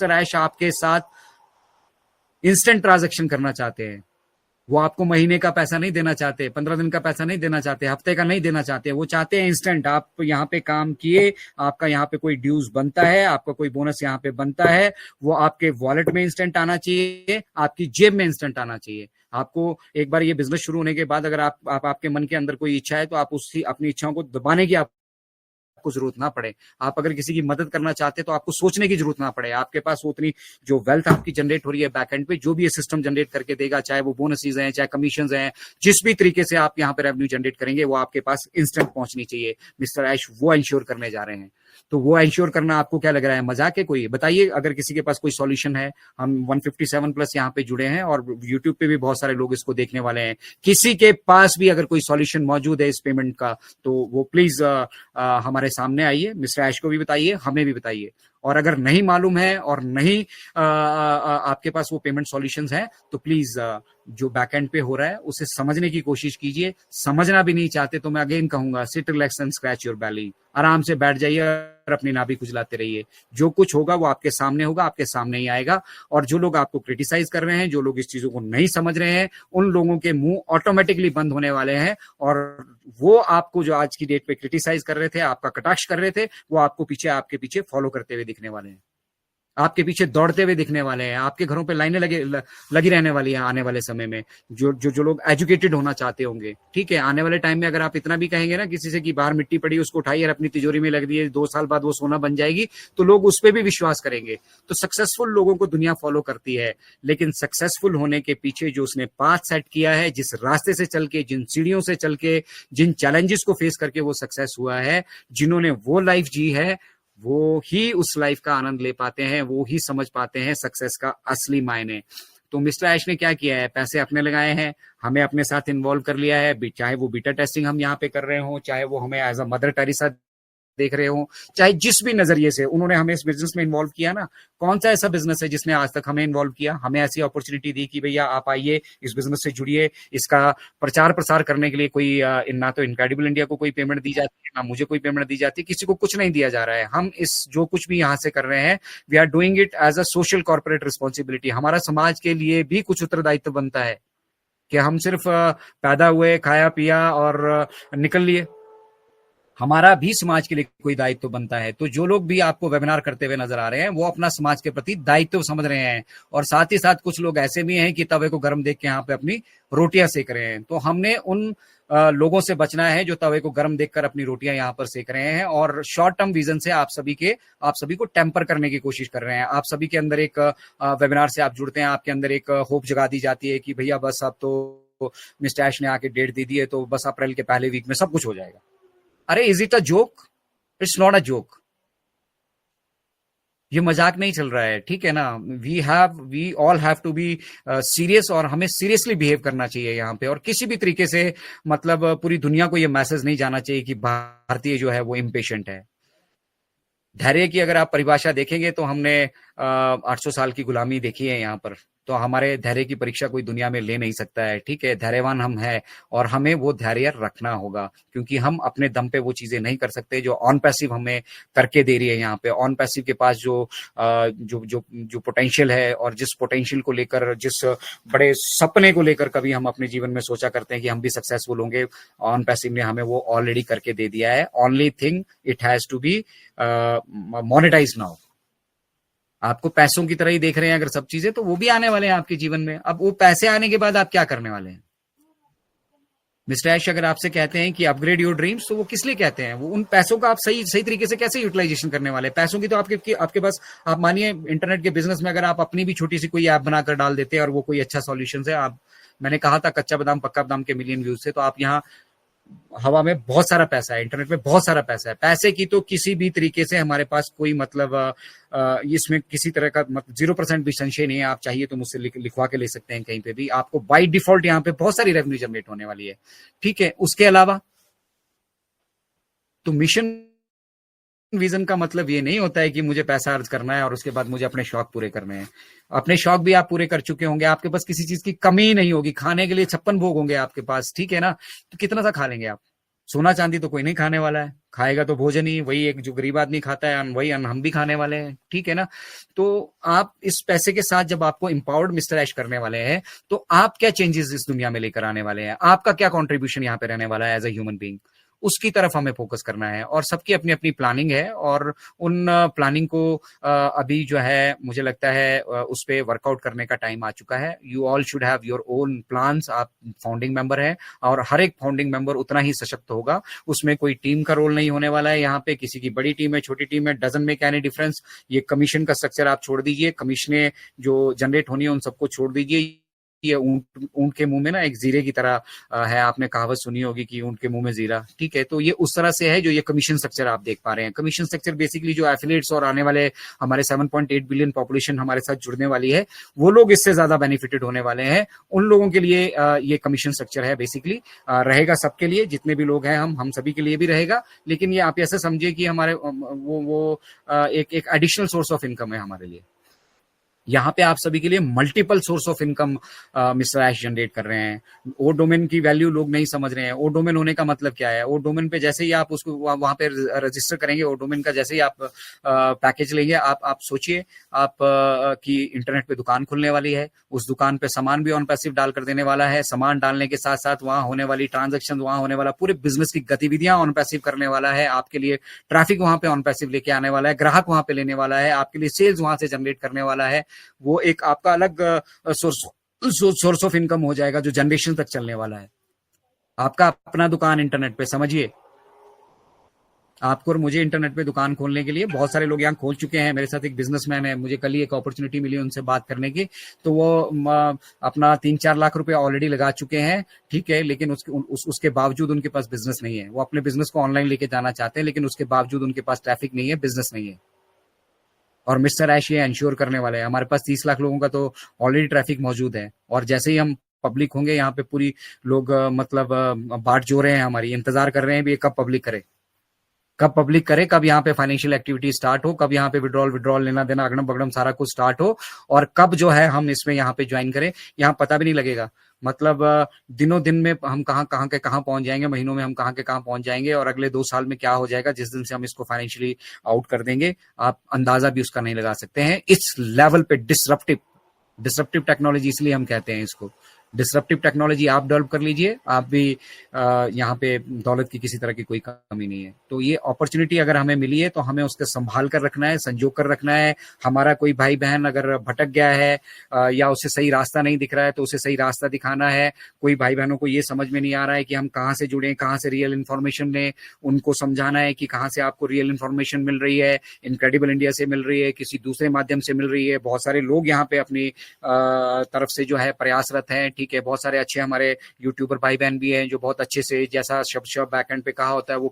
Mister ऐश आपके साथ instant transaction करना चाहते हैं। वो आपको महीने का पैसा नहीं देना चाहते, 15 दिन का पैसा नहीं देना चाहते, हफ्ते का नहीं देना चाहते। वो चाहते हैं इंस्टेंट। आप यहाँ पे काम किए, आपका यहाँ पे कोई ड्यूज बनता है, आपका कोई बोनस यहाँ पे बनता है, वो आपके वॉलेट में इंस्टेंट आना चाहिए, आपकी जेब में इंस्टेंट आना चाहिए। आपको एक बार ये बिजनेस शुरू होने के बाद अगर आपके मन के अंदर कोई इच्छा है तो आप उसकी अपनी इच्छाओं को दबाने की आपको जरूरत ना पड़े। आप अगर किसी की मदद करना चाहते हैं तो आपको सोचने की जरूरत ना पड़े। आपके पास उतनी जो वेल्थ आपकी जनरेट हो रही है बैक एंड पे, जो भी ये सिस्टम जनरेट करके देगा, चाहे वो बोनसेस हैं, चाहे कमीशन हैं, जिस भी तरीके से आप यहाँ पे रेवेन्यू जनरेट करेंगे वो आपके पास इंस्टेंट पहुंचनी चाहिए। मिस्टर ऐश वो इंश्योर करने जा रहे हैं। तो वो इंश्योर करना आपको क्या लग रहा है, मजाक है कोई? बताइए अगर किसी के पास कोई सॉल्यूशन है। हम 157 प्लस यहाँ पे जुड़े हैं और यूट्यूब पे भी बहुत सारे लोग इसको देखने वाले हैं। किसी के पास भी अगर कोई सॉल्यूशन मौजूद है इस पेमेंट का तो वो प्लीज हमारे सामने आइए, मिस्टर ऐश को भी बताइए, हमें भी बताइए। और अगर नहीं मालूम है और नहीं आपके पास वो पेमेंट सॉल्यूशंस हैं तो प्लीज जो बैकएंड पे हो रहा है उसे समझने की कोशिश कीजिए। समझना भी नहीं चाहते तो मैं अगेन कहूंगा, sit relax and scratch your belly. आराम से बैठ जाइए और अपनी नाभि खुजलाते रहिए। जो कुछ होगा वो आपके सामने होगा, आपके सामने ही आएगा। और जो लोग आपको क्रिटिसाइज कर रहे हैं, जो लोग इस चीजों को नहीं समझ रहे हैं, उन लोगों के मुंह ऑटोमेटिकली बंद होने वाले हैं। और वो आपको जो आज की डेट पे क्रिटिसाइज कर रहे थे, आपका कटाक्ष कर रहे थे, वो आपके पीछे फॉलो करते हुए दिखने वाले हैं, आपके पीछे दौड़ते हुए दिखने वाले हैं। आपके घरों पे लाइनें लगी रहने वाली है आने वाले समय में। जो लोग एजुकेटेड होना चाहते होंगे, ठीक है, आने वाले टाइम में अगर आप इतना भी कहेंगे ना किसी से कि बाहर मिट्टी पड़ी उसको उठाइए और अपनी तिजोरी में लग दिए, 2 साल बाद वो सोना बन जाएगी, तो लोग उस पर भी विश्वास करेंगे। तो सक्सेसफुल लोगों को दुनिया फॉलो करती है, लेकिन सक्सेसफुल होने के पीछे जो उसने पाथ सेट किया है, जिस रास्ते से चल के, जिन सीढ़ियों से चल के, जिन चैलेंजेस को फेस करके वो सक्सेस हुआ है, जिन्होंने वो लाइफ जी है, वो ही उस लाइफ का आनंद ले पाते हैं, वो ही समझ पाते हैं सक्सेस का असली मायने। तो मिस्टर ऐश ने क्या किया है, पैसे अपने लगाए हैं, हमें अपने साथ इन्वॉल्व कर लिया है। चाहे वो बीटा टेस्टिंग हम यहाँ पे कर रहे हो, चाहे वो हमें एज अ मदर टेरेसा देख रहे हो, चाहे जिस भी नजरिए से उन्होंने हमें इस बिजनेस में इन्वॉल्व किया ना। कौन सा ऐसा बिजनेस है जिसने आज तक हमें इन्वॉल्व किया, हमें ऐसी अपॉर्चुनिटी दी कि भैया आप आइए, इस बिजनेस से जुड़िए, इसका प्रचार प्रसार करने के लिए कोई ना तो इनक्रेडिबल इंडिया को कोई पेमेंट दी जाती है, ना मुझे कोई पेमेंट दी जाती है, किसी को कुछ नहीं दिया जा रहा है। हम इस जो कुछ भी यहाँ से कर रहे हैं, we are doing it as a social corporate responsibility. हमारा समाज के लिए भी कुछ उत्तरदायित्व बनता है कि हम सिर्फ पैदा हुए, खाया पिया और निकल लिए। हमारा भी समाज के लिए कोई दायित्व बनता है। तो जो लोग भी आपको वेबिनार करते हुए नजर आ रहे हैं वो अपना समाज के प्रति दायित्व समझ रहे हैं। और साथ ही साथ कुछ लोग ऐसे भी हैं कि तवे को गर्म देख के यहाँ पे अपनी रोटियां सेक रहे हैं। तो हमने उन लोगों से बचना है जो तवे को गर्म देखकर अपनी रोटियां यहाँ पर सेक रहे हैं और शॉर्ट टर्म विजन से आप सभी को टेम्पर करने की कोशिश कर रहे हैं। आप सभी के अंदर एक वेबिनार से आप जुड़ते हैं, आपके अंदर एक होप जगा दी जाती है कि भैया बस अब तो मिस्टर ऐश ने आके डेट दे दी है तो बस अप्रैल के पहले वीक में सब कुछ हो जाएगा। अरे is it a joke? It's not a joke. ये मजाक नहीं चल रहा है, ठीक है ना। We all have to be serious और हमें सीरियसली बिहेव करना चाहिए यहाँ पे। और किसी भी तरीके से मतलब पूरी दुनिया को ये मैसेज नहीं जाना चाहिए कि भारतीय जो है वो इम्पेशेंट है। धैर्य की अगर आप परिभाषा देखेंगे तो हमने 800 साल की गुलामी देखी है यहाँ पर। तो हमारे धैर्य की परीक्षा कोई दुनिया में ले नहीं सकता है, ठीक है। धैर्यवान हम हैं और हमें वो धैर्य रखना होगा क्योंकि हम अपने दम पे वो चीजें नहीं कर सकते जो ऑन पैसिव हमें करके दे रही है यहाँ पे। ऑन पैसिव के पास जो पोटेंशियल है और जिस पोटेंशियल को लेकर, जिस बड़े सपने को लेकर कभी हम अपने जीवन में सोचा करते हैं कि हम भी सक्सेसफुल होंगे, ऑन पैसिव ने हमें वो ऑलरेडी करके दे दिया है। Only thing it has to be monetize now. आपको पैसों की तरह ही देख रहे हैं अगर सब चीजें, तो वो भी आने वाले हैं आपके जीवन में। अब वो पैसे आने के बाद आप क्या करने वाले हैं? मिस्टर ऐश अगर आपसे कहते हैं कि अपग्रेड योर ड्रीम्स, तो वो किस लिए कहते हैं? वो उन पैसों का आप सही तरीके से कैसे यूटिलाइजेशन करने वाले हैं? पैसों की तो आपके पास, आप मानिए इंटरनेट के बिजनेस में अगर आप अपनी भी छोटी सी कोई ऐप बनाकर डाल देते हैं और वो कोई अच्छा सॉल्यूशन है, आप, मैंने कहा था कच्चा बादाम पक्का बादाम के मिलियन व्यूज से, तो आप यहाँ हवा में बहुत सारा पैसा है, इंटरनेट में बहुत सारा पैसा है। पैसे की तो किसी भी तरीके से हमारे पास कोई मतलब इसमें किसी तरह का 0% भी संशय नहीं है। आप चाहिए तो मुझसे लिखवा के ले सकते हैं कहीं पे भी। आपको बाय डिफॉल्ट यहाँ पे बहुत सारी रेवेन्यू जनरेट होने वाली है, ठीक है। उसके अलावा तो मिशन विजन का मतलब ये नहीं होता है कि मुझे पैसा अर्ज करना है और उसके बाद मुझे अपने शौक पूरे करने हैं। अपने शौक भी आप पूरे कर चुके होंगे, आपके पास किसी चीज की कमी नहीं होगी, खाने के लिए 56 भोग होंगे आपके पास, ठीक है ना। तो कितना सा खा लेंगे आप? सोना चांदी तो कोई नहीं खाने वाला है, खाएगा तो भोजन ही, वही एक जो गरीब आदमी खाता है वही अन्न हम भी खाने वाले हैं, ठीक है ना। तो आप इस पैसे के साथ जब आपको एम्पावर्ड मिस्टर ऐश करने वाले हैं, तो आप क्या चेंजेस इस दुनिया में लेकर आने वाले हैं, आपका क्या कॉन्ट्रीब्यूशन यहाँ पे रहने वाला है एज अ ह्यूमन बीइंग, उसकी तरफ हमें फोकस करना है। और सबकी अपनी अपनी प्लानिंग है, और उन प्लानिंग को अभी जो है मुझे लगता है उस पर वर्कआउट करने का टाइम आ चुका है। You all should have your own plans. आप फाउंडिंग मेंबर हैं, और हर एक फाउंडिंग मेंबर उतना ही सशक्त होगा। उसमें कोई टीम का रोल नहीं होने वाला है। यहाँ पे किसी की बड़ी टीम है, छोटी टीम है, डजंट मेक एनी डिफरेंस। ये कमीशन का स्ट्रक्चर आप छोड़ दीजिए, कमीशनें जो जनरेट होनी है उन सबको छोड़ दीजिए। ये ऊंट ऊंट के मुंह में ना एक जीरे की तरह है, आपने कहावत सुनी होगी कि ऊंट के मुंह में जीरा, ठीक है। तो ये उस तरह से है जो ये कमीशन स्ट्रक्चर आप देख पा रहे हैं। कमीशन स्ट्रक्चर बेसिकली जो एफिलिएट्स और आने वाले हमारे 7.8 बिलियन पॉपुलेशन हमारे साथ जुड़ने वाली है, वो लोग इससे ज्यादा बेनिफिटेड होने वाले हैं। उन लोगों के लिए ये कमीशन स्ट्रक्चर है बेसिकली, रहेगा सबके लिए, जितने भी लोग हैं हम सभी के लिए भी रहेगा। लेकिन ये आप ऐसे समझिए कि हमारे वो एक एडिशनल सोर्स ऑफ इनकम है हमारे लिए। यहाँ पे आप सभी के लिए multiple source of income mister Ash generate कर रहे हैं। ओ डोमेन की वैल्यू लोग नहीं समझ रहे हैं। ओ डोमेन होने का मतलब क्या है? ओ डोमेन पे जैसे ही आप उसको वहां पे रजिस्टर करेंगे, ओ डोमेन का जैसे ही आप पैकेज लेंगे, आप सोचिए आप कि इंटरनेट पे दुकान खुलने वाली है, उस दुकान पे सामान भी ऑन पैसिव डाल कर देने वाला है। सामान डालने के साथ साथ वहां होने वाली ट्रांजेक्शन, वहां होने वाला पूरे बिजनेस की गतिविधियां ऑन पैसिव करने वाला है। आपके लिए ट्रैफिक वहां पे ऑन पैसिव लेके आने वाला है, ग्राहक वहां पे लेने वाला है, आपके लिए सेल्स वहां से जनरेट करने वाला है। वो एक आपका अलग सोर्स ऑफ इनकम हो जाएगा जो जनरेशन तक चलने वाला है। आपका अपना दुकान इंटरनेट पे, समझिए आपको और मुझे इंटरनेट पे दुकान खोलने के लिए बहुत सारे लोग यहाँ खोल चुके हैं। मेरे साथ एक बिजनेसमैन है, मुझे कल ही एक अपॉर्चुनिटी मिली उनसे बात करने की, तो वो अपना 3-4 लाख रुपए ऑलरेडी लगा चुके हैं, ठीक है। लेकिन उसके बावजूद उनके पास बिजनेस नहीं है। वो अपने बिजनेस को ऑनलाइन लेके जाना चाहते हैं, लेकिन उसके बावजूद उनके पास ट्रैफिक नहीं है, बिजनेस नहीं है। और मिस्टर ऐश ये इंश्योर करने वाले हैं। हमारे पास 30 लाख लोगों का तो ऑलरेडी ट्रैफिक मौजूद है, और जैसे ही हम पब्लिक होंगे यहाँ पे पूरी लोग मतलब बाट जो रहे हैं, हमारी इंतजार कर रहे हैं भी कब पब्लिक करे, कब पब्लिक करे, कब यहाँ पे फाइनेंशियल एक्टिविटी स्टार्ट हो, कब यहाँ पे विड्रॉल लेना देना अगड़म बगड़म सारा कुछ स्टार्ट हो, और कब जो है हम इसमें यहाँ पे ज्वाइन करें। यहाँ पता भी नहीं लगेगा, मतलब दिनों दिन में हम कहाँ के कहाँ पहुंच जाएंगे, महीनों में हम कहाँ के कहाँ पहुंच जाएंगे, और अगले 2 साल में क्या हो जाएगा जिस दिन से हम इसको फाइनेंशियली आउट कर देंगे, आप अंदाजा भी उसका नहीं लगा सकते हैं। इस लेवल पे डिसरप्टिव टेक्नोलॉजी, इसलिए हम कहते हैं इसको डिसरप्टिव टेक्नोलॉजी। आप डेवलप कर लीजिए, आप भी यहाँ पे दौलत की किसी तरह की कोई कमी नहीं है। तो ये अपॉर्चुनिटी अगर हमें मिली है तो हमें उसको संभाल कर रखना है, संजो कर रखना है। हमारा कोई भाई बहन अगर भटक गया है या उसे सही रास्ता नहीं दिख रहा है तो उसे सही रास्ता दिखाना है। कोई भाई बहनों को ये समझ में नहीं आ रहा है कि हम कहाँ से जुड़े, कहाँ से रियल इन्फॉर्मेशन लें, उनको समझाना है कि कहाँ से आपको रियल इन्फॉर्मेशन मिल रही है। इनक्रेडिबल इंडिया से मिल रही है, किसी दूसरे माध्यम से मिल रही है। बहुत सारे लोग यहाँ पे अपनी तरफ से जो है प्रयासरत हैं, ठीक है। बहुत सारे अच्छे हमारे यूट्यूबर भाई बहन भी हैं जो बहुत अच्छे से, जैसा शब्द बैकएंड पे कहा होता है वो